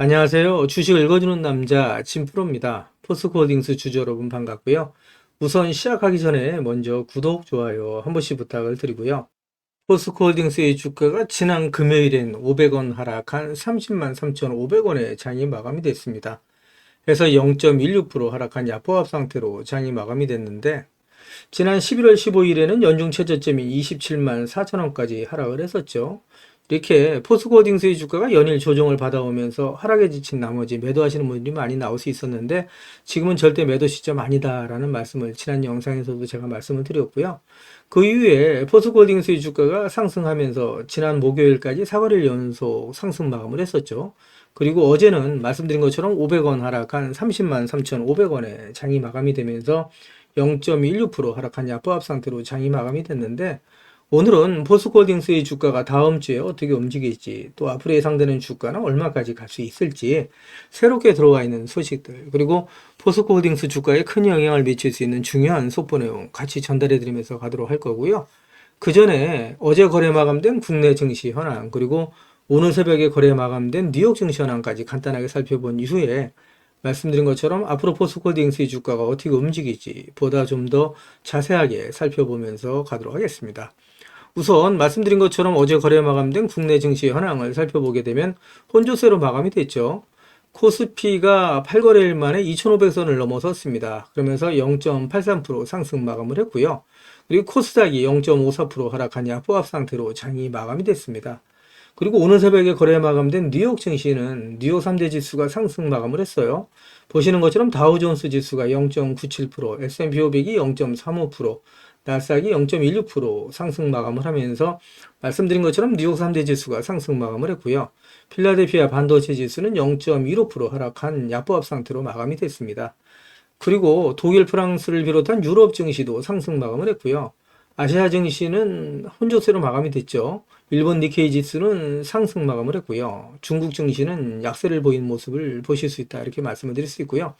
안녕하세요. 주식 읽어주는 남자 진프로입니다. 포스코홀딩스 주주 여러분 반갑고요. 우선 시작하기 전에 먼저 구독, 좋아요 한 번씩 부탁을 드리고요. 포스코홀딩스의 주가가 지난 금요일엔 500원 하락한 30만 3,500원에 장이 마감이 됐습니다. 그래서 0.16% 하락한 야포합 상태로 장이 마감이 됐는데 지난 11월 15일에는 연중 최저점이 27만 4천원까지 하락을 했었죠. 이렇게 포스코홀딩스의 주가가 연일 조정을 받아오면서 하락에 지친 나머지 매도하시는 분들이 많이 나올 수 있었는데 지금은 절대 매도 시점 아니다라는 말씀을 지난 영상에서도 제가 말씀을 드렸고요. 그 이후에 포스코홀딩스의 주가가 상승하면서 지난 목요일까지 4거래일 연속 상승 마감을 했었죠. 그리고 어제는 말씀드린 것처럼 500원 하락한 30만 3,500원에 장이 마감이 되면서 0.16% 하락한 야포합 상태로 장이 마감이 됐는데 오늘은 포스코홀딩스의 주가가 다음 주에 어떻게 움직일지 또 앞으로 예상되는 주가는 얼마까지 갈 수 있을지 새롭게 들어와 있는 소식들 그리고 포스코홀딩스 주가에 큰 영향을 미칠 수 있는 중요한 속보 내용 같이 전달해 드리면서 가도록 할 거고요. 그 전에 어제 거래 마감된 국내 증시 현황 그리고 오늘 새벽에 거래 마감된 뉴욕 증시 현황까지 간단하게 살펴본 이후에 말씀드린 것처럼 앞으로 포스코홀딩스의 주가가 어떻게 움직일지 보다 좀 더 자세하게 살펴보면서 가도록 하겠습니다. 우선 말씀드린 것처럼 어제 거래 마감된 국내 증시 현황을 살펴보게 되면 혼조세로 마감이 됐죠. 코스피가 8거래일 만에 2,500선을 넘어섰습니다. 그러면서 0.83% 상승 마감을 했고요. 그리고 코스닥이 0.54% 하락한 야포합 상태로 장이 마감이 됐습니다. 그리고 오늘 새벽에 거래 마감된 뉴욕 증시는 뉴욕 3대 지수가 상승 마감을 했어요. 보시는 것처럼 다우존스 지수가 0.97%, S&P 500이 0.35%, 나스닥이 0.16% 상승 마감을 하면서 말씀드린 것처럼 뉴욕 3대 지수가 상승 마감을 했고요. 필라델피아 반도체 지수는 0.15% 하락한 야포합 상태로 마감이 됐습니다. 그리고 독일, 프랑스를 비롯한 유럽 증시도 상승 마감을 했고요. 아시아 증시는 혼조세로 마감이 됐죠. 일본 니케이 지수는 상승 마감을 했고요. 중국 증시는 약세를 보인 모습을 보실 수 있다 이렇게 말씀을 드릴 수 있고요.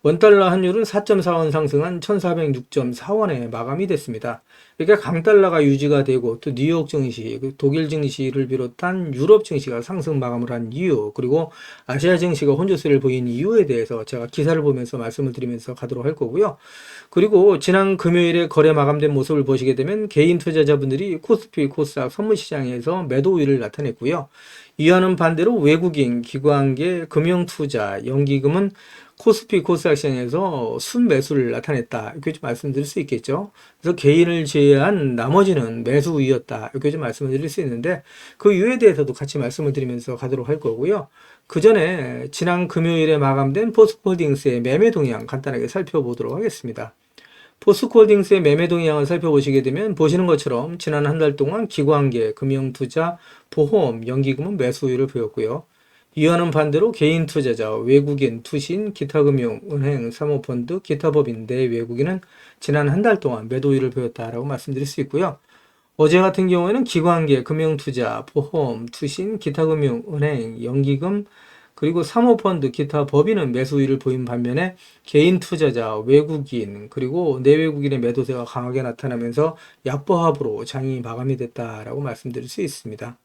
원달러 환율은 4.4원 상승한 1406.4원에 마감이 됐습니다. 그러니까 강달러가 유지가 되고 또 뉴욕 증시, 독일 증시를 비롯한 유럽 증시가 상승 마감을 한 이유 그리고 아시아 증시가 혼조세를 보인 이유에 대해서 제가 기사를 보면서 말씀을 드리면서 가도록 할 거고요. 그리고 지난 금요일에 거래 마감된 모습을 보시게 되면 개인 투자자분들이 코스피, 코스닥 선물시장에서 매도 우위를 나타냈고요. 이와는 반대로 외국인, 기관계, 금융투자, 연기금은 코스피, 코스닥 시장에서 순매수를 나타냈다. 이렇게 좀 말씀드릴 수 있겠죠. 그래서 개인을 제외한 나머지는 매수 우위였다. 이렇게 좀 말씀을 드릴 수 있는데 그 이유에 대해서도 같이 말씀을 드리면서 가도록 할 거고요. 그 전에 지난 금요일에 마감된 포스코홀딩스의 매매 동향 간단하게 살펴보도록 하겠습니다. 포스코홀딩스의 매매 동향을 살펴보시게 되면 보시는 것처럼 지난 한 달 동안 기관계, 금융투자, 보험, 연기금은 매수 우위를 보였고요. 이와는 반대로 개인 투자자, 외국인, 투신, 기타금융, 은행, 사모펀드, 기타 법인, 내 외국인은 지난 한 달 동안 매도 우위를 보였다라고 말씀드릴 수 있고요. 어제 같은 경우에는 기관계, 금융투자, 보험, 투신, 기타금융, 은행, 연기금, 그리고 사모펀드, 기타 법인은 매수 우위를 보인 반면에 개인 투자자, 외국인, 그리고 내외국인의 매도세가 강하게 나타나면서 약보합으로 장이 마감이 됐다라고 말씀드릴 수 있습니다.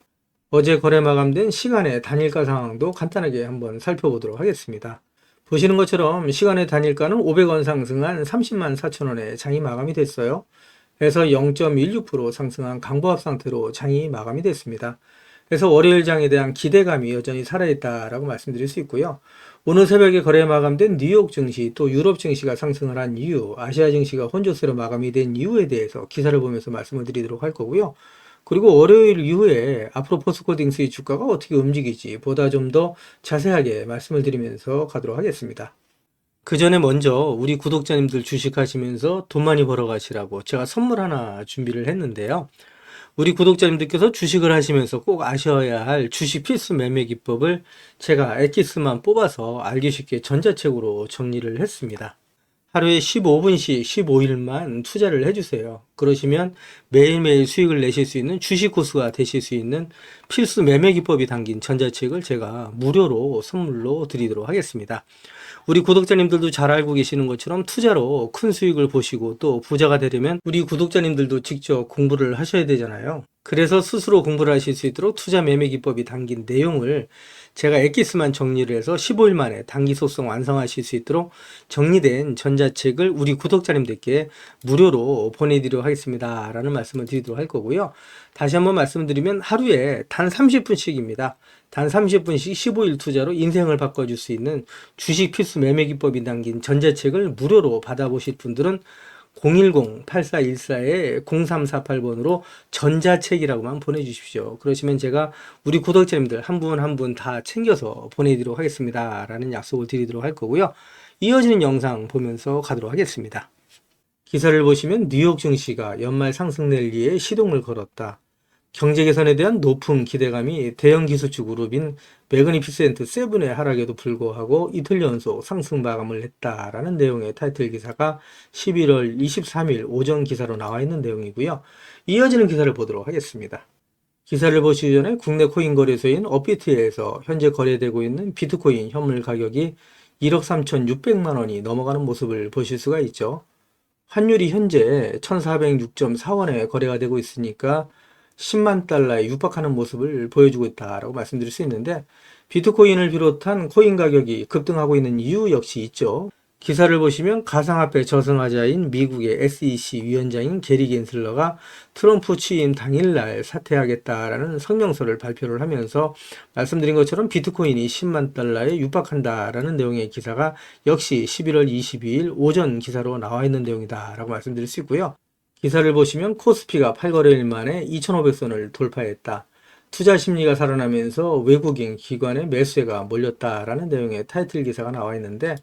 어제 거래 마감된 시간의 단일가 상황도 간단하게 한번 살펴보도록 하겠습니다. 보시는 것처럼 시간의 단일가는 500원 상승한 30만 4천원에 장이 마감이 됐어요. 그래서 0.16% 상승한 강보합 상태로 장이 마감이 됐습니다. 그래서 월요일 장에 대한 기대감이 여전히 살아있다라고 말씀드릴 수 있고요. 오늘 새벽에 거래 마감된 뉴욕 증시 또 유럽 증시가 상승을 한 이유, 아시아 증시가 혼조세로 마감이 된 이유에 대해서 기사를 보면서 말씀을 드리도록 할 거고요. 그리고 월요일 이후에 앞으로 포스코홀딩스의 주가가 어떻게 움직일지 보다 좀 더 자세하게 말씀을 드리면서 가도록 하겠습니다. 그 전에 먼저 우리 구독자님들 주식하시면서 돈 많이 벌어 가시라고 제가 선물 하나 준비를 했는데요. 우리 구독자님들께서 주식을 하시면서 꼭 아셔야 할 주식 필수 매매 기법을 제가 엑기스만 뽑아서 알기 쉽게 전자책으로 정리를 했습니다. 하루에 15분씩 15일만 투자를 해주세요. 그러시면 매일매일 수익을 내실 수 있는 주식 고수가 되실 수 있는 필수 매매 기법이 담긴 전자책을 제가 무료로 선물로 드리도록 하겠습니다. 우리 구독자님들도 잘 알고 계시는 것처럼 투자로 큰 수익을 보시고 또 부자가 되려면 우리 구독자님들도 직접 공부를 하셔야 되잖아요. 그래서 스스로 공부를 하실 수 있도록 투자 매매 기법이 담긴 내용을 제가 엑기스만 정리를 해서 15일 만에 단기 소송 완성하실 수 있도록 정리된 전자책을 우리 구독자님들께 무료로 보내드리도록 하겠습니다. 라는 말씀을 드리도록 할 거고요. 다시 한번 말씀드리면 하루에 단 30분씩입니다. 단 30분씩 15일 투자로 인생을 바꿔줄 수 있는 주식 필수 매매 기법이 담긴 전자책을 무료로 받아보실 분들은 010-8414-0348번으로 전자책이라고만 보내주십시오. 그러시면 제가 우리 구독자님들 한 분 한 분 다 챙겨서 보내드리도록 하겠습니다. 라는 약속을 드리도록 할 거고요. 이어지는 영상 보면서 가도록 하겠습니다. 기사를 보시면 뉴욕 증시가 연말 상승 랠리에 시동을 걸었다. 경제 개선에 대한 높은 기대감이 대형 기술주 그룹인 매그니피센트 세븐의 하락에도 불구하고 이틀 연속 상승 마감을 했다라는 내용의 타이틀 기사가 11월 23일 오전 기사로 나와 있는 내용이고요. 이어지는 기사를 보도록 하겠습니다. 기사를 보시기 전에 국내 코인 거래소인 업비트에서 현재 거래되고 있는 비트코인 현물 가격이 1억 3,600만 원이 넘어가는 모습을 보실 수가 있죠. 환율이 현재 1,406.4원에 거래가 되고 있으니까 10만 달러에 육박하는 모습을 보여주고 있다라고 말씀드릴 수 있는데, 비트코인을 비롯한 코인 가격이 급등하고 있는 이유 역시 있죠. 기사를 보시면 가상화폐 저승하자인 미국의 SEC 위원장인 게리 겐슬러가 트럼프 취임 당일날 사퇴하겠다라는 성명서를 발표를 하면서 말씀드린 것처럼 비트코인이 10만 달러에 육박한다라는 내용의 기사가 역시 11월 22일 오전 기사로 나와 있는 내용이다라고 말씀드릴 수 있고요. 기사를 보시면 코스피가 8거래일 만에 2,500선을 돌파했다. 투자 심리가 살아나면서 외국인 기관의 매수세가 몰렸다라는 내용의 타이틀 기사가 나와 있는데,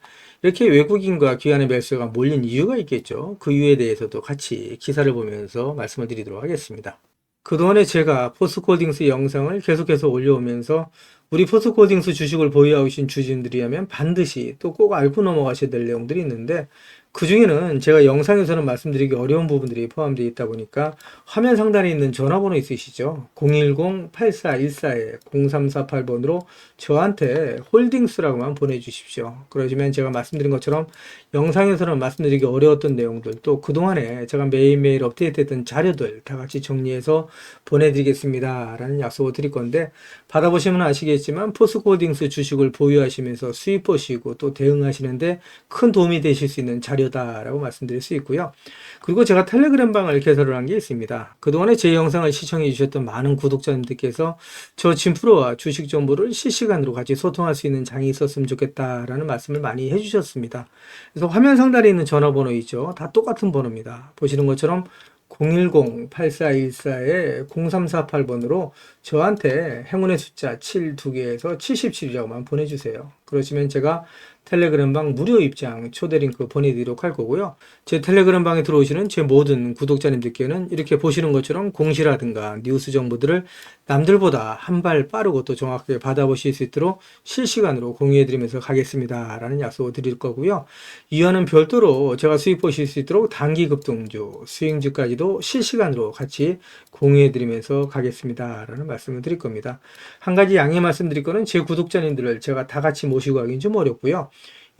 이렇게 외국인과 기관의 매수세가 몰린 이유가 있겠죠. 그 이유에 대해서도 같이 기사를 보면서 말씀을 드리도록 하겠습니다. 그동안에 제가 포스코홀딩스 영상을 계속해서 올려오면서 우리 포스코홀딩스 주식을 보유하고 계신 주주님들이라면 반드시 또 꼭 알고 넘어가셔야 될 내용들이 있는데, 그 중에는 제가 영상에서는 말씀드리기 어려운 부분들이 포함되어 있다 보니까 화면 상단에 있는 전화번호 있으시죠? 010-8414-0348번으로 저한테 홀딩스라고만 보내주십시오. 그러시면 제가 말씀드린 것처럼 영상에서는 말씀드리기 어려웠던 내용들, 또 그동안에 제가 매일매일 업데이트했던 자료들 다 같이 정리해서 보내드리겠습니다 라는 약속을 드릴 건데, 받아보시면 아시겠지만 포스코홀딩스 주식을 보유하시면서 수익 보시고 또 대응하시는데 큰 도움이 되실 수 있는 자료다라고 말씀드릴 수 있고요. 그리고 제가 텔레그램 방을 개설을 한 게 있습니다. 그동안에 제 영상을 시청해 주셨던 많은 구독자님들께서 저 진프로와 주식 정보를 실시간으로 같이 소통할 수 있는 장이 있었으면 좋겠다라는 말씀을 많이 해주셨습니다. 그래서 화면 상단에 있는 전화번호 있죠. 다 똑같은 번호입니다. 보시는 것처럼 010-8414-0348번으로 저한테 행운의 숫자 7 2개에서 77이라고만 보내주세요. 그러시면 제가 텔레그램 방 무료 입장 초대 링크 보내드리도록 할 거고요. 제 텔레그램 방에 들어오시는 제 모든 구독자님들께는 이렇게 보시는 것처럼 공시라든가 뉴스 정보들을 남들보다 한 발 빠르고 또 정확하게 받아보실 수 있도록 실시간으로 공유해드리면서 가겠습니다 라는 약속을 드릴 거고요. 이와는 별도로 제가 수익 보실 수 있도록 단기 급등주, 수익주까지도 실시간으로 같이 공유해드리면서 가겠습니다 라는 말씀을 드릴 겁니다. 한 가지 양해 말씀드릴 거는 제 구독자님들을 제가 다 같이 모시고 하기는 좀 어렵고요.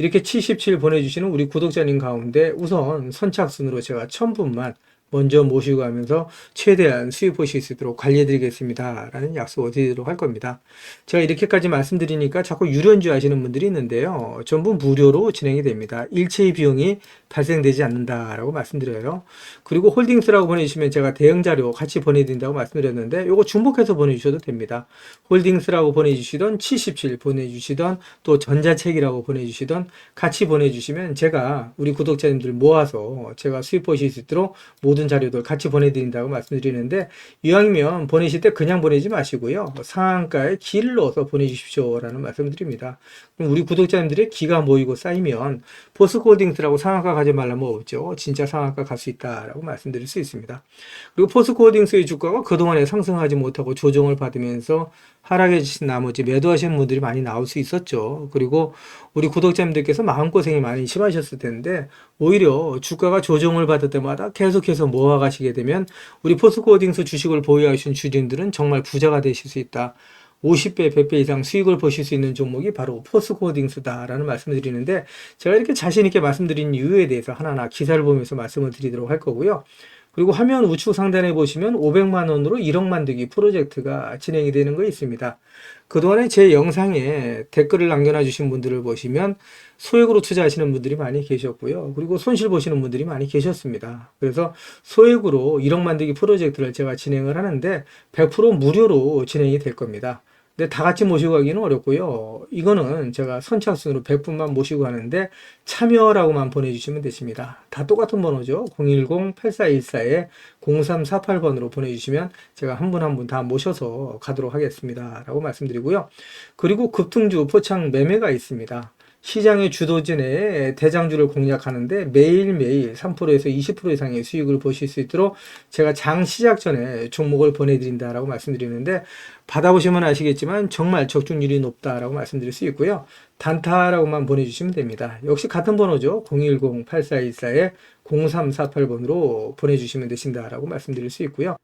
이렇게 77 보내주시는 우리 구독자님 가운데 우선 선착순으로 제가 1000분만 먼저 모시고 가면서 최대한 수익 보실 수 있도록 관리해드리겠습니다 라는 약속을 드리도록 할 겁니다. 제가 이렇게까지 말씀드리니까 자꾸 유료인지 하시는 분들이 있는데요. 전부 무료로 진행이 됩니다. 일체의 비용이 발생되지 않는다라고 말씀드려요. 그리고 홀딩스라고 보내주시면 제가 대응 자료 같이 보내드린다고 말씀드렸는데 요거 중복해서 보내주셔도 됩니다. 홀딩스라고 보내주시던 77 보내주시던 또 전자책이라고 보내주시던 같이 보내주시면 제가 우리 구독자님들 모아서 제가 수익 보실 수 있도록 모든 자료들 같이 보내드린다고 말씀드리는데, 이왕이면 보내실 때 그냥 보내지 마시고요. 상한가에 기를 넣어서 보내주십시오 라는 말씀을 드립니다. 그럼 우리 구독자님들의 기가 모이고 쌓이면 포스코홀딩스라고 상한가 가지 말라면 없죠. 진짜 상한가 갈 수 있다라고 말씀드릴 수 있습니다. 그리고 포스코홀딩스의 주가가 그동안에 상승하지 못하고 조정을 받으면서 하락해 주신 나머지 매도하시는 분들이 많이 나올 수 있었죠. 그리고 우리 구독자님들께서 마음고생이 많이 심하셨을 텐데, 오히려 주가가 조정을 받을 때마다 계속해서 모아가시게 되면 우리 포스코홀딩스 주식을 보유하신 주주님들은 정말 부자가 되실 수 있다. 50배, 100배 이상 수익을 보실 수 있는 종목이 바로 포스코홀딩스다라는 말씀을 드리는데, 제가 이렇게 자신 있게 말씀드린 이유에 대해서 하나하나 기사를 보면서 말씀을 드리도록 할 거고요. 그리고 화면 우측 상단에 보시면 500만 원으로 1억 만들기 프로젝트가 진행이 되는 거 있습니다. 그동안에 제 영상에 댓글을 남겨놔 주신 분들을 보시면 소액으로 투자하시는 분들이 많이 계셨고요. 그리고 손실 보시는 분들이 많이 계셨습니다. 그래서 소액으로 1억 만들기 프로젝트를 제가 진행을 하는데 100% 무료로 진행이 될 겁니다. 근데 다 같이 모시고 가기는 어렵고요. 이거는 제가 선착순으로 100분만 모시고 가는데 참여라고만 보내주시면 되십니다. 다 똑같은 번호죠. 010-8414-0348번으로 보내주시면 제가 한 분 한 분 다 모셔서 가도록 하겠습니다. 라고 말씀드리고요. 그리고 급등주 포착 매매가 있습니다. 시장의 주도진의 대장주를 공략하는데 매일매일 3%에서 20% 이상의 수익을 보실 수 있도록 제가 장 시작 전에 종목을 보내드린다라고 말씀드리는데 받아보시면 아시겠지만 정말 적중률이 높다라고 말씀드릴 수 있고요. 단타라고만 보내주시면 됩니다. 역시 같은 번호죠. 010-8414-0348번으로 보내주시면 되신다라고 말씀드릴 수 있고요.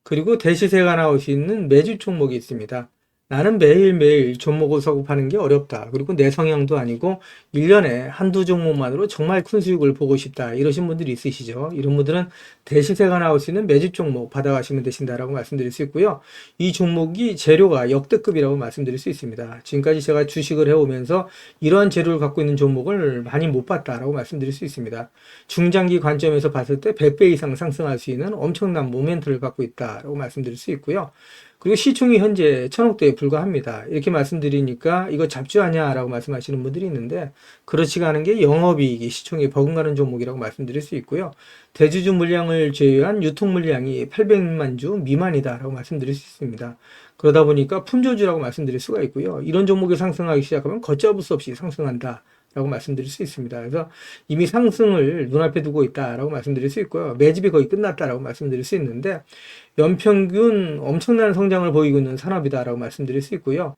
그리고 대시세가 나올 수 있는 매주 종목이 있습니다. 나는 매일매일 종목을 서급하는 게 어렵다. 그리고 내 성향도 아니고 1년에 한두 종목만으로 정말 큰 수익을 보고 싶다. 이러신 분들이 있으시죠. 이런 분들은 대시세가 나올 수 있는 매집 종목 받아가시면 되신다라고 말씀드릴 수 있고요. 이 종목이 재료가 역대급이라고 말씀드릴 수 있습니다. 지금까지 제가 주식을 해오면서 이러한 재료를 갖고 있는 종목을 많이 못 봤다라고 말씀드릴 수 있습니다. 중장기 관점에서 봤을 때 100배 이상 상승할 수 있는 엄청난 모멘트를 갖고 있다라고 말씀드릴 수 있고요. 그리고 시총이 현재 1000억대에 불과합니다. 이렇게 말씀드리니까 이거 잡주하냐 라고 말씀하시는 분들이 있는데 그렇지가 않은 게 영업이익이 시총이 버금가는 종목이라고 말씀드릴 수 있고요. 대주주 물량을 제외한 유통 물량이 800만 주 미만이다 라고 말씀드릴 수 있습니다. 그러다 보니까 품조주라고 말씀드릴 수가 있고요. 이런 종목이 상승하기 시작하면 걷잡을 수 없이 상승한다 라고 말씀드릴 수 있습니다. 그래서 이미 상승을 눈앞에 두고 있다라고 말씀드릴 수 있고요. 매집이 거의 끝났다라고 말씀드릴 수 있는데 연평균 엄청난 성장을 보이고 있는 산업이다라고 말씀드릴 수 있고요.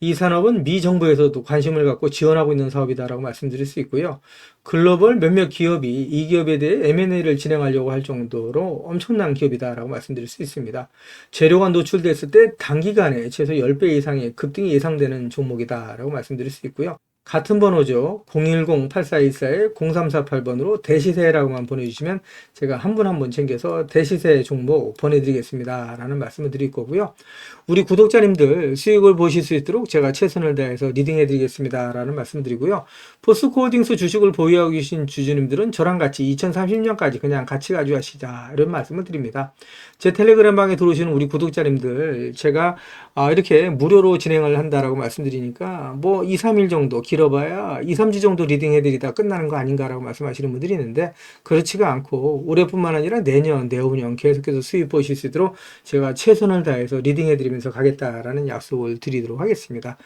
이 산업은 미 정부에서도 관심을 갖고 지원하고 있는 사업이다라고 말씀드릴 수 있고요. 글로벌 몇몇 기업이 이 기업에 대해 M&A를 진행하려고 할 정도로 엄청난 기업이다라고 말씀드릴 수 있습니다. 재료가 노출됐을 때 단기간에 최소 10배 이상의 급등이 예상되는 종목이다라고 말씀드릴 수 있고요. 같은 번호죠. 010-8414-0348번으로 대시세라고만 보내주시면 제가 한 분 한 분 챙겨서 대시세 종목 보내드리겠습니다. 라는 말씀을 드릴 거고요. 우리 구독자님들 수익을 보실 수 있도록 제가 최선을 다해서 리딩해드리겠습니다. 라는 말씀을 드리고요. 포스코홀딩스 주식을 보유하고 계신 주주님들은 저랑 같이 2030년까지 그냥 같이 가져가시자. 이런 말씀을 드립니다. 제 텔레그램 방에 들어오시는 우리 구독자님들 제가 이렇게 무료로 진행을 한다라고 말씀드리니까 뭐 2, 3일 정도 길어봐야 2, 3주 정도 리딩 해드리다 끝나는 거 아닌가라고 말씀하시는 분들이 있는데 그렇지가 않고 올해뿐만 아니라 내년, 내후년 계속해서 수익 보실 수 있도록 제가 최선을 다해서 리딩 해드리면서 가겠다라는 약속을 드리도록 하겠습니다.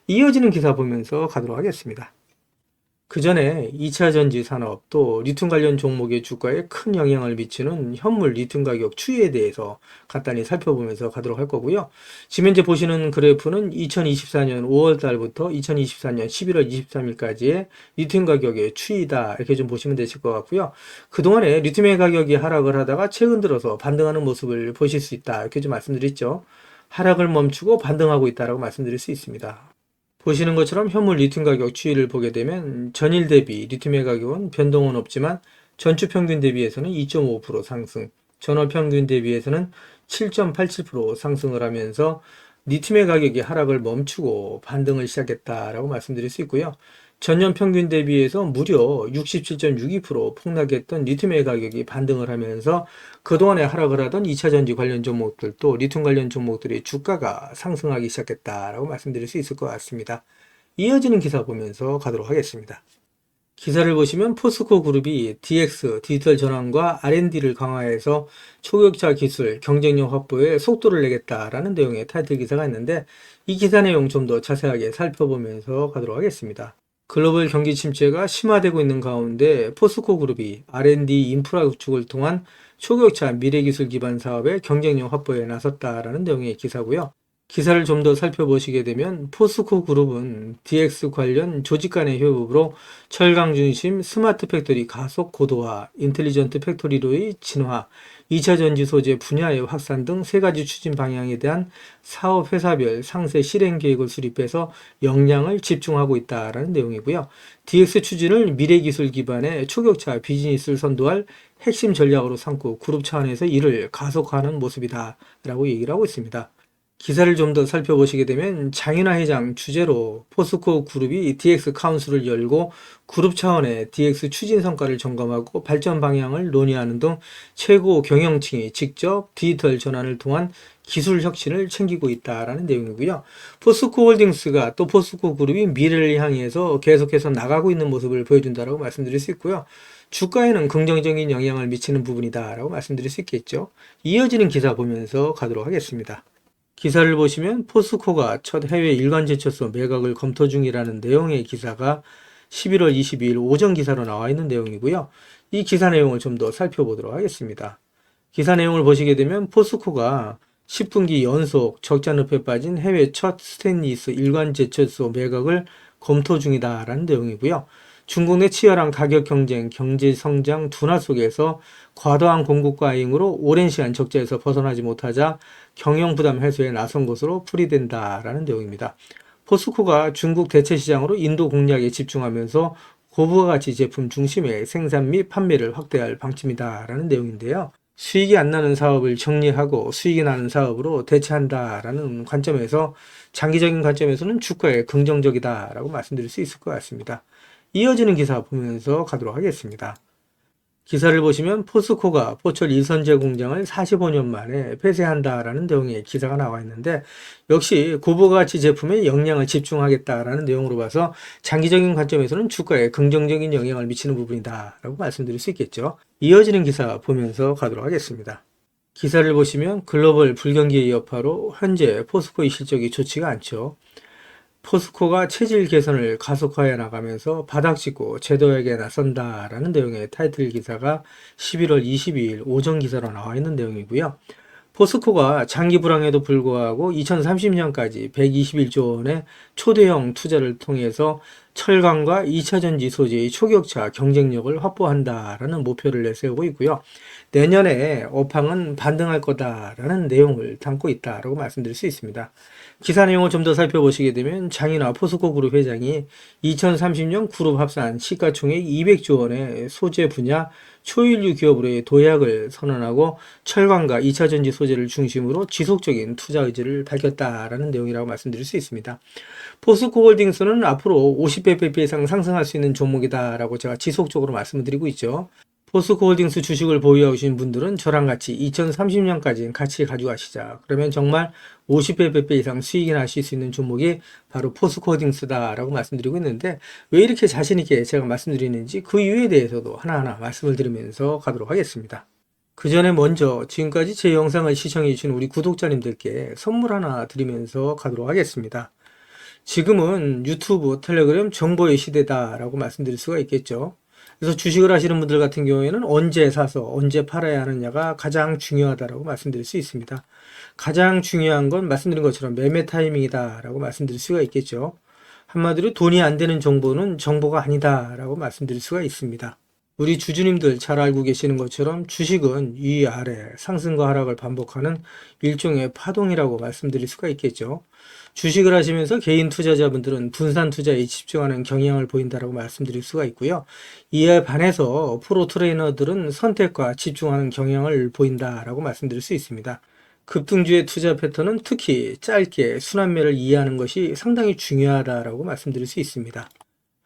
이어지는 기사 보면서 가도록 하겠습니다. 그 전에 2차 전지 산업 또 리튬 관련 종목의 주가에 큰 영향을 미치는 현물 리튬 가격 추이에 대해서 간단히 살펴보면서 가도록 할 거고요. 지금 현재 보시는 그래프는 2024년 5월 달부터 2024년 11월 23일까지의 리튬 가격의 추이다 이렇게 좀 보시면 되실 것 같고요. 그동안에 리튬의 가격이 하락을 하다가 최근 들어서 반등하는 모습을 보실 수 있다 이렇게 좀 말씀드렸죠. 하락을 멈추고 반등하고 있다라고 말씀드릴 수 있습니다. 보시는 것처럼 현물 리튬 가격 추이를 보게 되면 전일 대비 리튬의 가격은 변동은 없지만 전주 평균 대비해서는 2.5% 상승, 전월 평균 대비해서는 7.87% 상승을 하면서 리튬의 가격이 하락을 멈추고 반등을 시작했다라고 말씀드릴 수 있고요. 전년 평균 대비해서 무려 67.62% 폭락했던 리튬의 가격이 반등을 하면서 그동안에 하락을 하던 2차 전지 관련 종목들 또 리튬 관련 종목들의 주가가 상승하기 시작했다라고 말씀드릴 수 있을 것 같습니다. 이어지는 기사 보면서 가도록 하겠습니다. 기사를 보시면 포스코 그룹이 DX, 디지털 전환과 R&D를 강화해서 초격차 기술, 경쟁력 확보에 속도를 내겠다라는 내용의 타이틀 기사가 있는데 이 기사 내용 좀 더 자세하게 살펴보면서 가도록 하겠습니다. 글로벌 경기 침체가 심화되고 있는 가운데 포스코 그룹이 R&D 인프라 구축을 통한 초격차 미래기술 기반 사업의 경쟁력 확보에 나섰다라는 내용의 기사고요. 기사를 좀 더 살펴보시게 되면 포스코 그룹은 DX 관련 조직 간의 협업으로 철강 중심 스마트 팩토리 가속 고도화, 인텔리전트 팩토리로의 진화, 2차 전지 소재 분야의 확산 등 세 가지 추진 방향에 대한 사업 회사별 상세 실행 계획을 수립해서 역량을 집중하고 있다라는 내용이고요. DX 추진을 미래 기술 기반의 초격차 비즈니스를 선도할 핵심 전략으로 삼고 그룹 차원에서 이를 가속화하는 모습이다라고 얘기를 하고 있습니다. 기사를 좀 더 살펴보시게 되면 장윤아 회장 주재로 포스코 그룹이 DX 카운슬을 열고 그룹 차원의 DX 추진 성과를 점검하고 발전 방향을 논의하는 등 최고 경영층이 직접 디지털 전환을 통한 기술 혁신을 챙기고 있다라는 내용이고요. 포스코 홀딩스가 또 포스코 그룹이 미래를 향해서 계속해서 나가고 있는 모습을 보여준다라고 말씀드릴 수 있고요. 주가에는 긍정적인 영향을 미치는 부분이다라고 말씀드릴 수 있겠죠. 이어지는 기사 보면서 가도록 하겠습니다. 기사를 보시면 포스코가 첫 해외 일간 제철소 매각을 검토 중이라는 내용의 기사가 11월 22일 오전 기사로 나와 있는 내용이고요. 이 기사 내용을 좀 더 살펴보도록 하겠습니다. 기사 내용을 보시게 되면 포스코가 10분기 연속 적자 늪에 빠진 해외 첫 스테인리스 일간 제철소 매각을 검토 중이다라는 내용이고요. 중국 내 치열한 가격 경쟁, 경제 성장 둔화 속에서 과도한 공급 과잉으로 오랜 시간 적자에서 벗어나지 못하자 경영 부담 해소에 나선 것으로 풀이된다라는 내용입니다. 포스코가 중국 대체 시장으로 인도 공략에 집중하면서 고부가가치 제품 중심의 생산 및 판매를 확대할 방침이다라는 내용인데요. 수익이 안 나는 사업을 정리하고 수익이 나는 사업으로 대체한다라는 관점에서 장기적인 관점에서는 주가에 긍정적이다라고 말씀드릴 수 있을 것 같습니다. 이어지는 기사 보면서 가도록 하겠습니다. 기사를 보시면 포스코가 포철 이선제 공장을 45년 만에 폐쇄한다라는 내용의 기사가 나와 있는데 역시 고부가치 제품에 역량을 집중하겠다라는 내용으로 봐서 장기적인 관점에서는 주가에 긍정적인 영향을 미치는 부분이다라고 말씀드릴 수 있겠죠. 이어지는 기사 보면서 가도록 하겠습니다. 기사를 보시면 글로벌 불경기의 여파로 현재 포스코의 실적이 좋지가 않죠. 포스코가 체질 개선을 가속화해 나가면서 바닥짓고 재도약에 나선다라는 내용의 타이틀 기사가 11월 22일 오전 기사로 나와 있는 내용이고요. 포스코가 장기 불황에도 불구하고 2030년까지 121조 원의 초대형 투자를 통해서 철강과 2차 전지 소재의 초격차 경쟁력을 확보한다라는 목표를 내세우고 있고요. 내년에 업황은 반등할 거다라는 내용을 담고 있다라고 말씀드릴 수 있습니다. 기사 내용을 좀 더 살펴보시게 되면 장인화 포스코 그룹 회장이 2030년 그룹 합산 시가총액 200조 원의 소재 분야 초일류 기업으로의 도약을 선언하고 철강과 2차 전지 소재를 중심으로 지속적인 투자 의지를 밝혔다라는 내용이라고 말씀드릴 수 있습니다. 포스코 홀딩스는 앞으로 50배 이상 상승할 수 있는 종목이다라고 제가 지속적으로 말씀을 드리고 있죠. 포스코 홀딩스 주식을 보유하고 계신 분들은 저랑 같이 2030년까지 같이 가져가시자. 그러면 정말 50배 이상 수익이 나실 수 있는 종목이 바로 포스코 홀딩스다라고 말씀드리고 있는데 왜 이렇게 자신있게 제가 말씀드리는지 그 이유에 대해서도 하나하나 말씀을 드리면서 가도록 하겠습니다. 그 전에 먼저 지금까지 제 영상을 시청해 주신 우리 구독자님들께 선물 하나 드리면서 가도록 하겠습니다. 지금은 유튜브, 텔레그램 정보의 시대다라고 말씀드릴 수가 있겠죠. 그래서 주식을 하시는 분들 같은 경우에는 언제 사서 언제 팔아야 하느냐가 가장 중요하다고 말씀드릴 수 있습니다. 가장 중요한 건 말씀드린 것처럼 매매 타이밍이다라고 말씀드릴 수가 있겠죠. 한마디로 돈이 안 되는 정보는 정보가 아니다라고 말씀드릴 수가 있습니다. 우리 주주님들 잘 알고 계시는 것처럼 주식은 위아래 상승과 하락을 반복하는 일종의 파동이라고 말씀드릴 수가 있겠죠. 주식을 하시면서 개인 투자자분들은 분산 투자에 집중하는 경향을 보인다라고 말씀드릴 수가 있고요. 이에 반해서 프로 트레이너들은 선택과 집중하는 경향을 보인다라고 말씀드릴 수 있습니다. 급등주의 투자 패턴은 특히 짧게 순환매를 이해하는 것이 상당히 중요하다라고 말씀드릴 수 있습니다.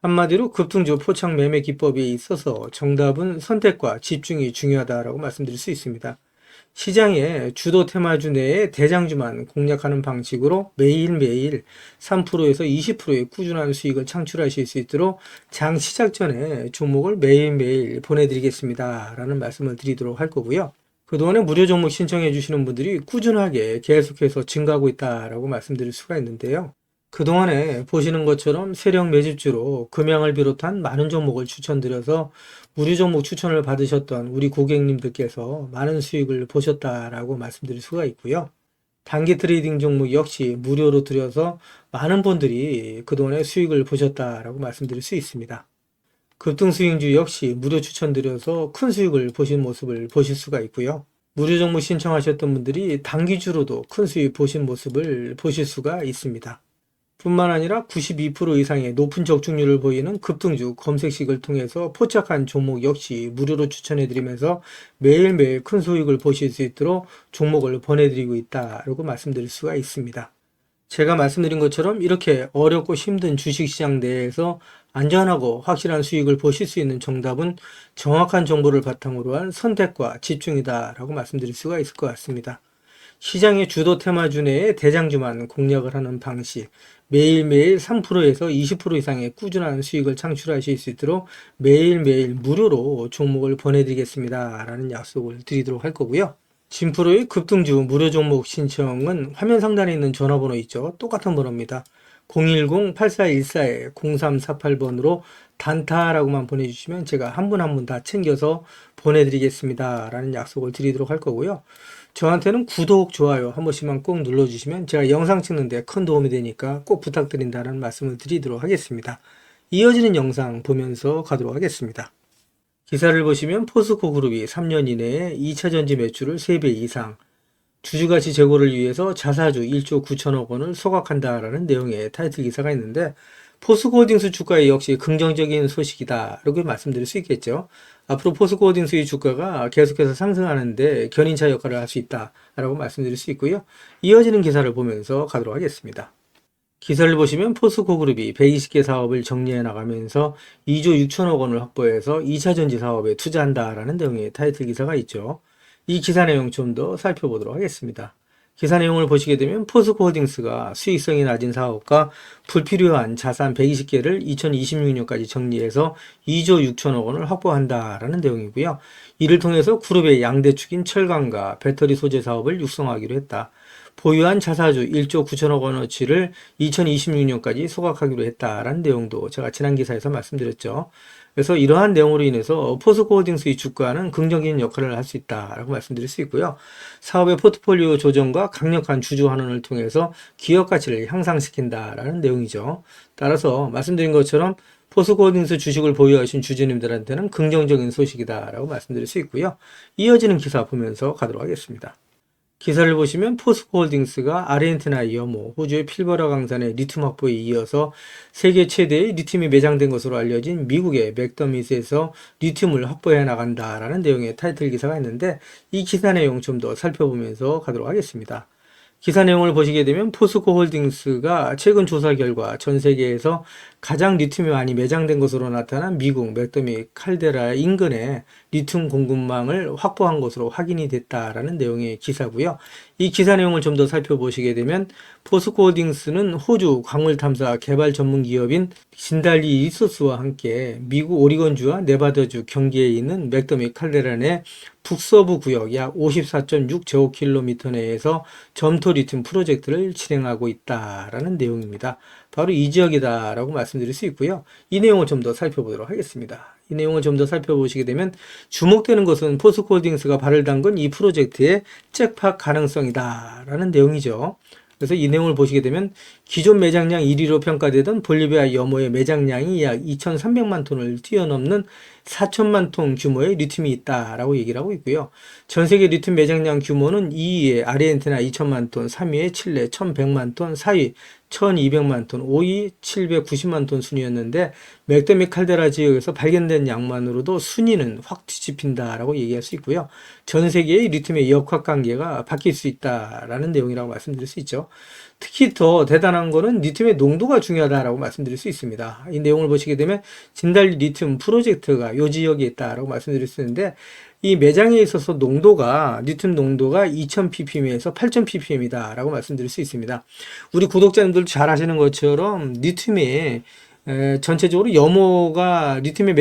한마디로 급등주 포착 매매 기법에 있어서 정답은 선택과 집중이 중요하다라고 말씀드릴 수 있습니다. 시장의 주도 테마주 내에 대장주만 공략하는 방식으로 매일매일 3%에서 20%의 꾸준한 수익을 창출하실 수 있도록 장 시작 전에 종목을 매일매일 보내드리겠습니다 라는 말씀을 드리도록 할 거고요. 그동안에 무료 종목 신청해 주시는 분들이 꾸준하게 계속해서 증가하고 있다라고 말씀드릴 수가 있는데요. 그동안에 보시는 것처럼 세력 매집주로 금양을 비롯한 많은 종목을 추천드려서 무료 종목 추천을 받으셨던 우리 고객님들께서 많은 수익을 보셨다라고 말씀드릴 수가 있고요. 단기 트레이딩 종목 역시 무료로 들여서 많은 분들이 그동안에 수익을 보셨다라고 말씀드릴 수 있습니다. 급등수익주 역시 무료 추천드려서 큰 수익을 보신 모습을 보실 수가 있고요. 무료 종목 신청하셨던 분들이 단기주로도 큰 수익 보신 모습을 보실 수가 있습니다. 뿐만 아니라 92% 이상의 높은 적중률을 보이는 급등주 검색식을 통해서 포착한 종목 역시 무료로 추천해드리면서 매일매일 큰 수익을 보실 수 있도록 종목을 보내드리고 있다라고 말씀드릴 수가 있습니다. 제가 말씀드린 것처럼 이렇게 어렵고 힘든 주식시장 내에서 안전하고 확실한 수익을 보실 수 있는 정답은 정확한 정보를 바탕으로 한 선택과 집중이다 라고 말씀드릴 수가 있을 것 같습니다. 시장의 주도 테마주 내에 대장주만 공략을 하는 방식, 매일매일 3%에서 20% 이상의 꾸준한 수익을 창출하실 수 있도록 매일매일 무료로 종목을 보내드리겠습니다 라는 약속을 드리도록 할 거고요. 진프로의 급등주 무료 종목 신청은 화면 상단에 있는 전화번호 있죠. 똑같은 번호입니다. 010-8414-0348번으로 단타라고만 보내주시면 제가 한 분 한 분 다 챙겨서 보내드리겠습니다 라는 약속을 드리도록 할 거고요. 저한테는 구독, 좋아요 한 번씩만 꼭 눌러주시면 제가 영상 찍는데 큰 도움이 되니까 꼭 부탁드린다는 말씀을 드리도록 하겠습니다. 이어지는 영상 보면서 가도록 하겠습니다. 기사를 보시면 포스코 그룹이 3년 이내에 2차전지 매출을 3배 이상, 주주가치 제고를 위해서 자사주 1조 9천억 원을 소각한다라는 내용의 타이틀 기사가 있는데 포스코홀딩스 주가에 역시 긍정적인 소식이다 이렇게 말씀드릴 수 있겠죠. 앞으로 포스코홀딩스의 주가가 계속해서 상승하는데 견인차 역할을 할 수 있다라고 말씀드릴 수 있고요. 이어지는 기사를 보면서 가도록 하겠습니다. 기사를 보시면 포스코그룹이 120개 사업을 정리해 나가면서 2조 6천억 원을 확보해서 2차전지 사업에 투자한다라는 내용의 타이틀 기사가 있죠. 이 기사 내용 좀 더 살펴보도록 하겠습니다. 기사 내용을 보시게 되면 포스코홀딩스가 수익성이 낮은 사업과 불필요한 자산 120개를 2026년까지 정리해서 2조 6천억 원을 확보한다라는 내용이고요. 이를 통해서 그룹의 양대축인 철강과 배터리 소재 사업을 육성하기로 했다. 보유한 자사주 1조 9천억 원어치를 2026년까지 소각하기로 했다라는 내용도 제가 지난 기사에서 말씀드렸죠. 그래서 이러한 내용으로 인해서 포스코홀딩스의 주가는 긍정적인 역할을 할 수 있다라고 말씀드릴 수 있고요. 사업의 포트폴리오 조정과 강력한 주주 환원을 통해서 기업 가치를 향상시킨다라는 내용이죠. 따라서 말씀드린 것처럼 포스코홀딩스 주식을 보유하신 주주님들한테는 긍정적인 소식이다라고 말씀드릴 수 있고요. 이어지는 기사 보면서 가도록 하겠습니다. 기사를 보시면 포스코홀딩스가 아르헨티나 여모, 호주의 필버라 강산의 리튬 확보에 이어서 세계 최대의 리튬이 매장된 것으로 알려진 미국의 맥더밋에서 리튬을 확보해 나간다라는 내용의 타이틀 기사가 있는데 이 기사 내용 좀 더 살펴보면서 가도록 하겠습니다. 기사 내용을 보시게 되면 포스코홀딩스가 최근 조사 결과 전 세계에서 가장 리튬이 많이 매장된 것으로 나타난 미국 맥더밋 칼데라 인근에 리튬 공급망을 확보한 것으로 확인이 됐다라는 내용의 기사고요. 이 기사 내용을 좀 더 살펴보시게 되면 포스코홀딩스는 호주 광물 탐사 개발 전문 기업인 진달리 리소스와 함께 미국 오리건주와 네바다주 경계에 있는 맥더밋 칼데라 내 북서부 구역 약 54.6제곱킬로미터 내에서 점토 리튬 프로젝트를 진행하고 있다라는 내용입니다. 바로 이 지역이다라고 말씀드릴 수 있고요. 이 내용을 좀 더 살펴보도록 하겠습니다. 이 내용을 좀 더 살펴보시게 되면 주목되는 것은 포스코홀딩스가 발을 담근 이 프로젝트의 잭팟 가능성이다라는 내용이죠. 그래서 이 내용을 보시게 되면 기존 매장량 1위로 평가되던 볼리비아 여모의 매장량이 약 2,300만 톤을 뛰어넘는 4천만 톤 규모의 리튬이 있다라고 얘기를 하고 있고요. 전 세계 리튬 매장량 규모는 2위에 아르헨티나 2천만 톤, 3위에 칠레 1,100만 톤, 4위 1,200만 톤, 5위 790만 톤 순이었는데 맥더밋 칼데라 지역에서 발견된 양만으로도 순위는 확 뒤집힌다라고 얘기할 수 있고요. 전 세계의 리튬의 역학관계가 바뀔 수 있다라는 내용이라고 말씀드릴 수 있죠. 특히 더 대단한 거는 리튬의 농도가 중요하다라고 말씀드릴 수 있습니다. 이 내용을 보시게 되면 진달리 리튬 프로젝트가 이 지역에 있다라고 말씀드릴 수 있는데 이 매장에 있어서 농도가 리튬 농도가 2000ppm에서 8000ppm이다 라고 말씀드릴 수 있습니다. 우리 구독자님들도 잘 아시는 것처럼 리튬이 전체적으로 염호가 리튬의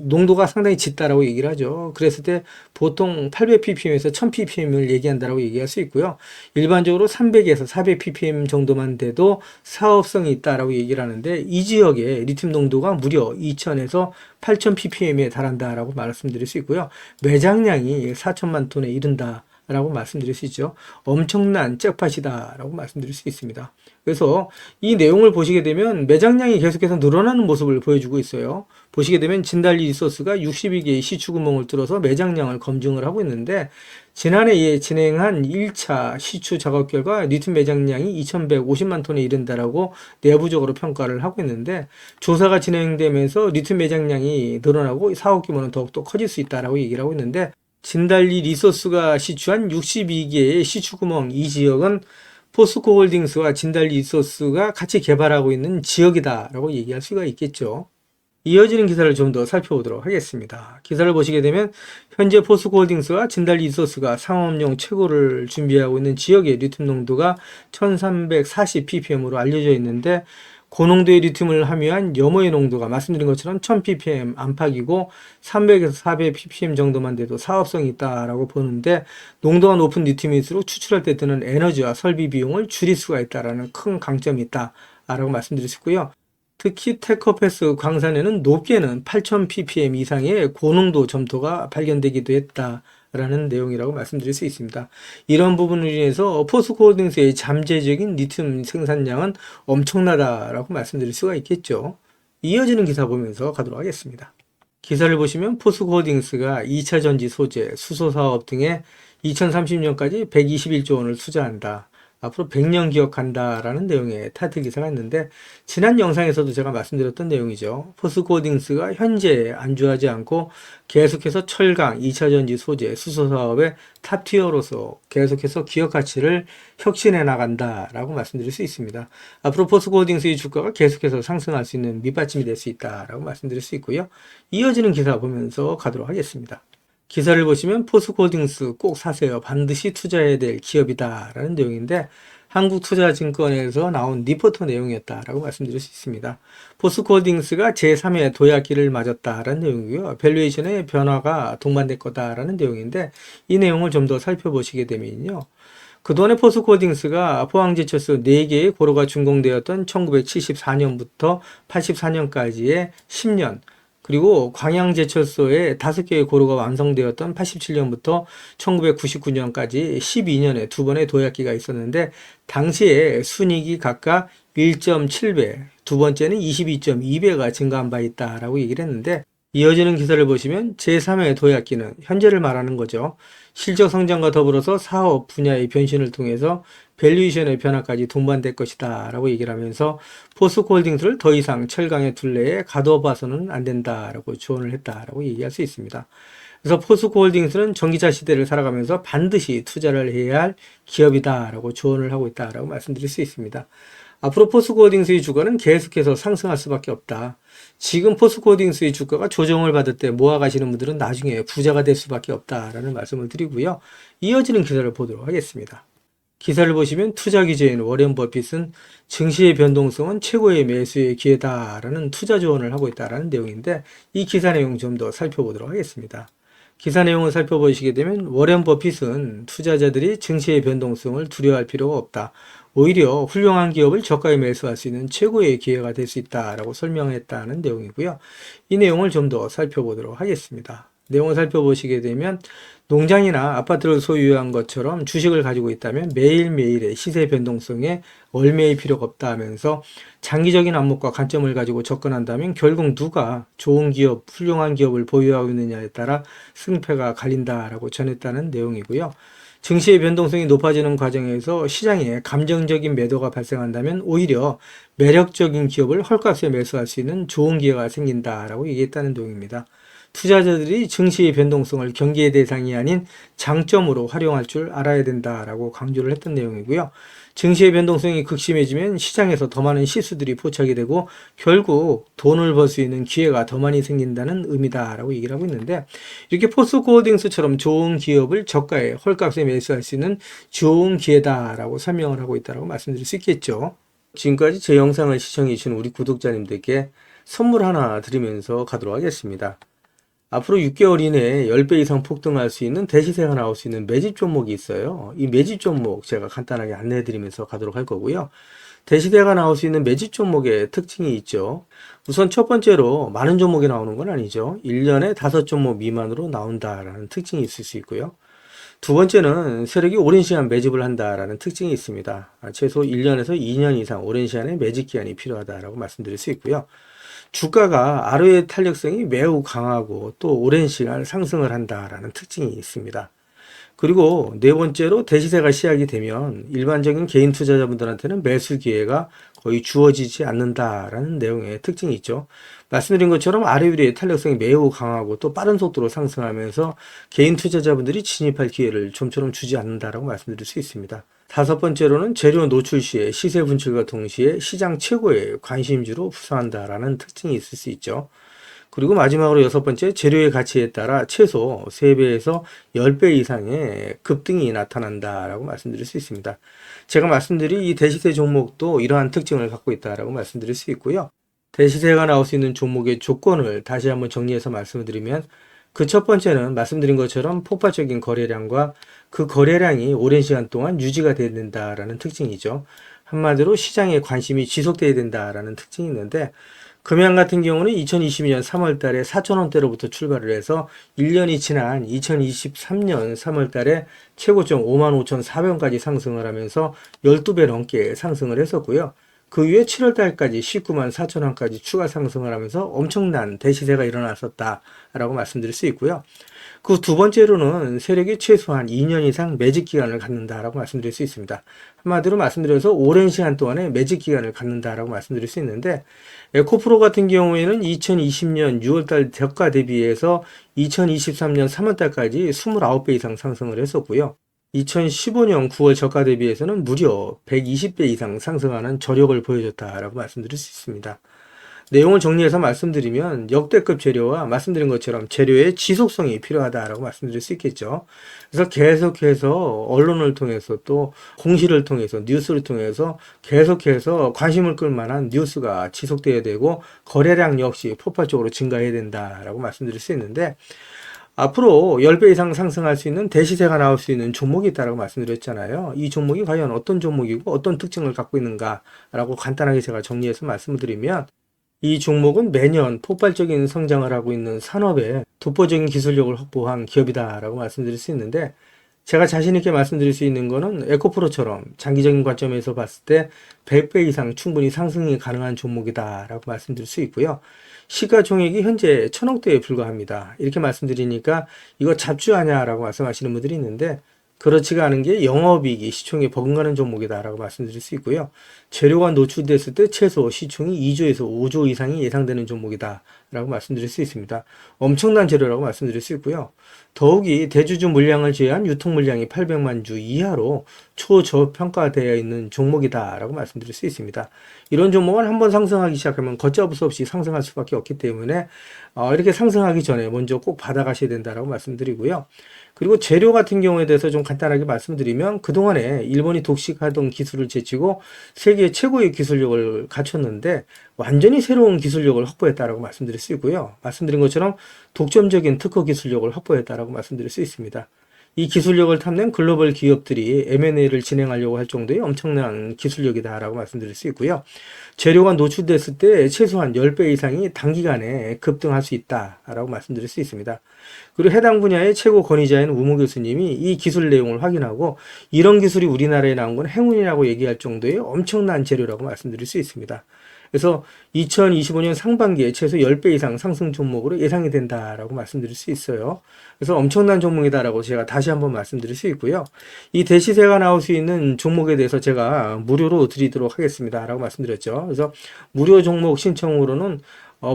농도가 상당히 짙다라고 얘기를 하죠. 그랬을 때 보통 800ppm에서 1000ppm을 얘기한다라고 얘기할 수 있고요. 일반적으로 300에서 400ppm 정도만 돼도 사업성이 있다라고 얘기를 하는데 이 지역의 리튬 농도가 무려 2000에서 8000ppm에 달한다라고 말씀드릴 수 있고요. 매장량이 4천만 톤에 이른다. 라고 말씀드릴 수 있죠. 엄청난 잭팟이다 라고 말씀드릴 수 있습니다. 그래서 이 내용을 보시게 되면 매장량이 계속해서 늘어나는 모습을 보여주고 있어요. 보시게 되면 진달리 리소스가 62개의 시추구멍을 뚫어서 매장량을 검증을 하고 있는데, 지난해에 진행한 1차 시추 작업 결과 리튬 매장량이 2150만 톤에 이른다라고 내부적으로 평가를 하고 있는데, 조사가 진행되면서 리튬 매장량이 늘어나고 사업 규모는 더욱더 커질 수 있다라고 얘기를 하고 있는데, 진달리 리소스가 시추한 62개의 시추구멍 이 지역은 포스코 홀딩스와 진달리 리소스가 같이 개발하고 있는 지역이다라고 얘기할 수가 있겠죠. 이어지는 기사를 좀 더 살펴보도록 하겠습니다. 기사를 보시게 되면 현재 포스코 홀딩스와 진달리 리소스가 상업용 최고를 준비하고 있는 지역의 리튬 농도가 1340ppm으로 알려져 있는데, 고농도의 리튬을 함유한 염호의 농도가 말씀드린 것처럼 1000ppm 안팎이고 300에서 400ppm 정도만 돼도 사업성이 있다라고 보는데, 농도가 높은 리튬일수록 추출할 때 드는 에너지와 설비 비용을 줄일 수가 있다라는 큰 강점이 있다라고 말씀드릴 수 있고요. 특히 테커패스 광산에는 높게는 8000ppm 이상의 고농도 점토가 발견되기도 했다라는 내용이라고 말씀드릴 수 있습니다. 이런 부분으로 인해서 포스코 홀딩스의 잠재적인 리튬 생산량은 엄청나다라고 말씀드릴 수가 있겠죠. 이어지는 기사 보면서 가도록 하겠습니다. 기사를 보시면 포스코 홀딩스가 2차 전지 소재, 수소 사업 등에 2030년까지 121조 원을 투자한다. 앞으로 100년 기억한다라는 내용의 타이틀 기사가 있는데, 지난 영상에서도 제가 말씀드렸던 내용이죠. 포스코 홀딩스가 현재 안주하지 않고 계속해서 철강, 2차 전지 소재, 수소 사업의 탑티어로서 계속해서 기업 가치를 혁신해 나간다라고 말씀드릴 수 있습니다. 앞으로 포스코 홀딩스의 주가가 계속해서 상승할 수 있는 밑받침이 될 수 있다라고 말씀드릴 수 있고요. 이어지는 기사 보면서 가도록 하겠습니다. 기사를 보시면 포스코 홀딩스 꼭 사세요. 반드시 투자해야 될 기업이다 라는 내용인데, 한국투자증권에서 나온 리포터 내용이었다라고 말씀드릴 수 있습니다. 포스코 홀딩스가 제3회 도약기를 맞았다라는 내용이고요. 밸류에이션의 변화가 동반될 거다라는 내용인데, 이 내용을 좀 더 살펴보시게 되면요. 그동안에 포스코 홀딩스가 포항제철소 4개의 고로가 준공되었던 1974년부터 84년까지의 10년, 그리고 광양제철소에 5개의 고로가 완성되었던 87년부터 1999년까지 12년에 2번의 도약기가 있었는데, 당시에 순이익이 각각 1.7배, 두 번째는 22.2배가 증가한 바 있다라고 얘기를 했는데, 이어지는 기사를 보시면 제3회 도약기는 현재를 말하는 거죠. 실적 성장과 더불어서 사업 분야의 변신을 통해서 밸류에이션의 변화까지 동반될 것이다 라고 얘기를 하면서 포스코 홀딩스를 더 이상 철강의 둘레에 가둬봐서는 안 된다라고 조언을 했다라고 얘기할 수 있습니다. 그래서 포스코 홀딩스는 전기차 시대를 살아가면서 반드시 투자를 해야 할 기업이다라고 조언을 하고 있다라고 말씀드릴 수 있습니다. 앞으로 포스코 홀딩스의 주가는 계속해서 상승할 수밖에 없다. 지금 포스코 홀딩스의 주가가 조정을 받을 때 모아가시는 분들은 나중에 부자가 될 수밖에 없다라는 말씀을 드리고요. 이어지는 기사를 보도록 하겠습니다. 기사를 보시면 투자 기재인 워렌 버핏은 증시의 변동성은 최고의 매수의 기회다라는 투자 조언을 하고 있다라는 내용인데, 이 기사 내용 좀 더 살펴보도록 하겠습니다. 기사 내용을 살펴보시게 되면 워렌 버핏은 투자자들이 증시의 변동성을 두려워할 필요가 없다. 오히려 훌륭한 기업을 저가에 매수할 수 있는 최고의 기회가 될 수 있다라고 설명했다는 내용이고요. 이 내용을 좀 더 살펴보도록 하겠습니다. 내용을 살펴보시게 되면, 농장이나 아파트를 소유한 것처럼 주식을 가지고 있다면 매일매일의 시세 변동성에 얽매일 필요가 없다 하면서, 장기적인 안목과 관점을 가지고 접근한다면 결국 누가 좋은 기업, 훌륭한 기업을 보유하고 있느냐에 따라 승패가 갈린다라고 전했다는 내용이고요. 증시의 변동성이 높아지는 과정에서 시장에 감정적인 매도가 발생한다면 오히려 매력적인 기업을 헐값에 매수할 수 있는 좋은 기회가 생긴다라고 얘기했다는 내용입니다. 투자자들이 증시의 변동성을 경계의 대상이 아닌 장점으로 활용할 줄 알아야 된다라고 강조를 했던 내용이고요. 증시의 변동성이 극심해지면 시장에서 더 많은 실수들이 포착이 되고 결국 돈을 벌 수 있는 기회가 더 많이 생긴다는 의미다라고 얘기를 하고 있는데, 이렇게 포스코 홀딩스처럼 좋은 기업을 저가에 헐값에 매수할 수 있는 좋은 기회다라고 설명을 하고 있다고 말씀드릴 수 있겠죠. 지금까지 제 영상을 시청해 주신 우리 구독자님들께 선물 하나 드리면서 가도록 하겠습니다. 앞으로 6개월 이내에 10배 이상 폭등할 수 있는 대시세가 나올 수 있는 매집 종목이 있어요. 이 매집 종목 제가 간단하게 안내해 드리면서 가도록 할 거고요. 대시세가 나올 수 있는 매집 종목의 특징이 있죠. 우선 첫 번째로 많은 종목이 나오는 건 아니죠. 1년에 5종목 미만으로 나온다라는 특징이 있을 수 있고요. 두 번째는 세력이 오랜 시간 매집을 한다라는 특징이 있습니다. 최소 1년에서 2년 이상 오랜 시간의 매집 기간이 필요하다라고 말씀드릴 수 있고요. 주가가 ROE 탄력성이 매우 강하고 또 오랜 시간 상승을 한다라는 특징이 있습니다. 그리고 네 번째로 대시세가 시작이 되면 일반적인 개인 투자자분들한테는 매수 기회가 거의 주어지지 않는다라는 내용의 특징이 있죠. 말씀드린 것처럼 ROE의 탄력성이 매우 강하고 또 빠른 속도로 상승하면서 개인 투자자분들이 진입할 기회를 좀처럼 주지 않는다라고 말씀드릴 수 있습니다. 다섯 번째로는 재료 노출 시에 시세 분출과 동시에 시장 최고의 관심주로 부상한다라는 특징이 있을 수 있죠. 그리고 마지막으로 여섯 번째, 재료의 가치에 따라 최소 3배에서 10배 이상의 급등이 나타난다라고 말씀드릴 수 있습니다. 제가 말씀드린 이 대시세 종목도 이러한 특징을 갖고 있다라고 말씀드릴 수 있고요. 대시세가 나올 수 있는 종목의 조건을 다시 한번 정리해서 말씀을 드리면 그 첫 번째는 말씀드린 것처럼 폭발적인 거래량과 그 거래량이 오랜 시간 동안 유지가 돼야 된다라는 특징이죠. 한마디로 시장의 관심이 지속돼야 된다라는 특징이 있는데 금양 같은 경우는 2022년 3월 달에 4,000원대로부터 출발을 해서 1년이 지난 2023년 3월 달에 최고점 55,400원까지 상승을 하면서 12배 넘게 상승을 했었고요. 그 후에 7월 달까지 194,000원까지 추가 상승을 하면서 엄청난 대시세가 일어났었다라고 말씀드릴 수 있고요. 그 두 번째로는 세력이 최소한 2년 이상 매집 기간을 갖는다라고 말씀드릴 수 있습니다. 한마디로 말씀드려서 오랜 시간 동안에 매집 기간을 갖는다라고 말씀드릴 수 있는데 에코프로 같은 경우에는 2020년 6월달 저가 대비해서 2023년 3월달까지 29배 이상 상승을 했었고요. 2015년 9월 저가 대비해서는 무려 120배 이상 상승하는 저력을 보여줬다라고 말씀드릴 수 있습니다. 내용을 정리해서 말씀드리면 역대급 재료와 말씀드린 것처럼 재료의 지속성이 필요하다라고 말씀드릴 수 있겠죠. 그래서 계속해서 언론을 통해서 또 공시를 통해서 뉴스를 통해서 계속해서 관심을 끌 만한 뉴스가 지속돼야 되고 거래량 역시 폭발적으로 증가해야 된다라고 말씀드릴 수 있는데 앞으로 10배 이상 상승할 수 있는 대시세가 나올 수 있는 종목이 있다고 말씀드렸잖아요. 이 종목이 과연 어떤 종목이고 어떤 특징을 갖고 있는가라고 간단하게 제가 정리해서 말씀을 드리면 이 종목은 매년 폭발적인 성장을 하고 있는 산업에 독보적인 기술력을 확보한 기업이다라고 말씀드릴 수 있는데 제가 자신 있게 말씀드릴 수 있는 거는 에코프로처럼 장기적인 관점에서 봤을 때 100배 이상 충분히 상승이 가능한 종목이다라고 말씀드릴 수 있고요. 시가총액이 현재 1,000억대에 불과합니다. 이렇게 말씀드리니까 이거 잡주하냐라고 말씀하시는 분들이 있는데 그렇지가 않은 게 영업이익이 시총에 버금가는 종목이다라고 말씀드릴 수 있고요. 재료가 노출됐을 때 최소 시총이 2조에서 5조 이상이 예상되는 종목이다라고 말씀드릴 수 있습니다. 엄청난 재료라고 말씀드릴 수 있고요. 더욱이 대주주 물량을 제외한 유통 물량이 800만 주 이하로 초저평가되어 있는 종목이다라고 말씀드릴 수 있습니다. 이런 종목은 한번 상승하기 시작하면 걷잡을 수 없이 상승할 수밖에 없기 때문에 이렇게 상승하기 전에 먼저 꼭 받아가셔야 된다라고 말씀드리고요. 그리고 재료 같은 경우에 대해서 좀 간단하게 말씀드리면 그동안에 일본이 독식하던 기술을 제치고 세계 최고의 기술력을 갖췄는데 완전히 새로운 기술력을 확보했다라고 말씀드릴 수 있고요. 말씀드린 것처럼 독점적인 특허 기술력을 확보했다라고 말씀드릴 수 있습니다. 이 기술력을 탐낸 글로벌 기업들이 M&A를 진행하려고 할 정도의 엄청난 기술력이다라고 말씀드릴 수 있고요. 재료가 노출됐을 때 최소한 10배 이상이 단기간에 급등할 수 있다라고 말씀드릴 수 있습니다. 그리고 해당 분야의 최고 권위자인 우모 교수님이 이 기술 내용을 확인하고 이런 기술이 우리나라에 나온 건 행운이라고 얘기할 정도의 엄청난 재료라고 말씀드릴 수 있습니다. 그래서 2025년 상반기에 최소 10배 이상 상승 종목으로 예상이 된다라고 말씀드릴 수 있어요. 그래서 엄청난 종목이다라고 제가 다시 한번 말씀드릴 수 있고요. 이 대시세가 나올 수 있는 종목에 대해서 제가 무료로 드리도록 하겠습니다라고 말씀드렸죠. 그래서 무료 종목 신청으로는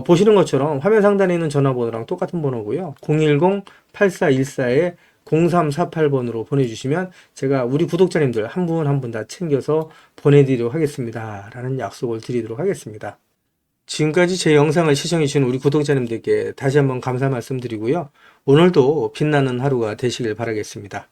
보시는 것처럼 화면 상단에 있는 전화번호랑 똑같은 번호고요. 010-8414에 0348번으로 보내주시면 제가 우리 구독자님들 한 분 한 분 다 챙겨서 보내드리도록 하겠습니다. 라는 약속을 드리도록 하겠습니다. 지금까지 제 영상을 시청해주신 우리 구독자님들께 다시 한번 감사 말씀드리고요. 오늘도 빛나는 하루가 되시길 바라겠습니다.